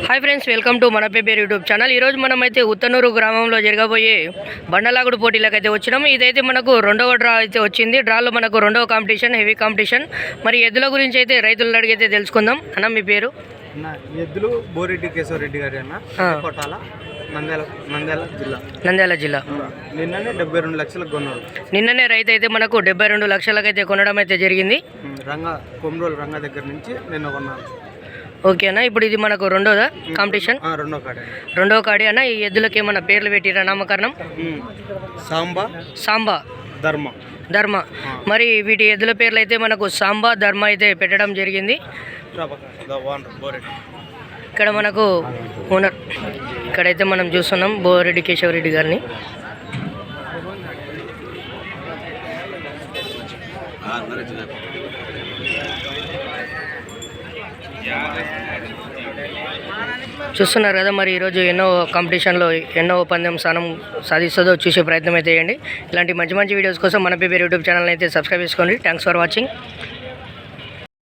Hi friends, welcome to మన పేరు YouTube channel. ఈరోజు మనమైతే ఉత్తనూరు గ్రామంలో జరగబోయే బండలాగుడు పోటీలకు అయితే వచ్చినాము. ఇదైతే మనకు రెండవ డ్రా అయితే వచ్చింది. డ్రాలో మనకు రెండవ కాంపిటీషన్, హెవీ కాంపిటీషన్. మరి ఎద్దుల గురించి అయితే రైతులను అడిగితే తెలుసుకుందాం. అన్న మీ పేరు? ఎద్దులు బోరెడ్డి కేశవరెడ్డి గారి అన్న, కొట్టాల, నంద్యాల జిల్లా. నిన్ననే 72 లక్షలకు కొన్నారు. నిన్ననే రైతు అయితే మనకు 72 లక్షలకైతే కొనడం అయితే జరిగింది. కొమ్రోలు రంగ దగ్గర నుంచి నిన్న కొన్నారు. ఓకే అన్న, ఇప్పుడు ఇది మనకు రెండోదా కాంపిటీషన్? రెండో కాడి అన్న. ఈ ఎద్దులకి ఏమన్నా పేర్లు పెట్టిరా నామకరణం? సాంబా, ధర్మ. మరి వీటి ఎద్దుల పేర్లు అయితే మనకు సాంబా, ధర్మ అయితే పెట్టడం జరిగింది. ఇక్కడ మనకు ఓనర్, ఇక్కడైతే మనం చూస్తున్నాం బోరెడ్డి కేశవరెడ్డి గారిని. చూస్తున్నారు కదా, మరి ఈరోజు ఎన్నో కాంపిటీషన్లో ఎన్నో పందెం స్థానం సాధిస్తుందో చూసే ప్రయత్నం అయితే చేయండి. ఇలాంటి మంచి మంచి వీడియోస్ కోసం మన పేరు యూట్యూబ్ ఛానల్ అయితే సబ్స్క్రైబ్ చేసుకోండి. Thanks for watching.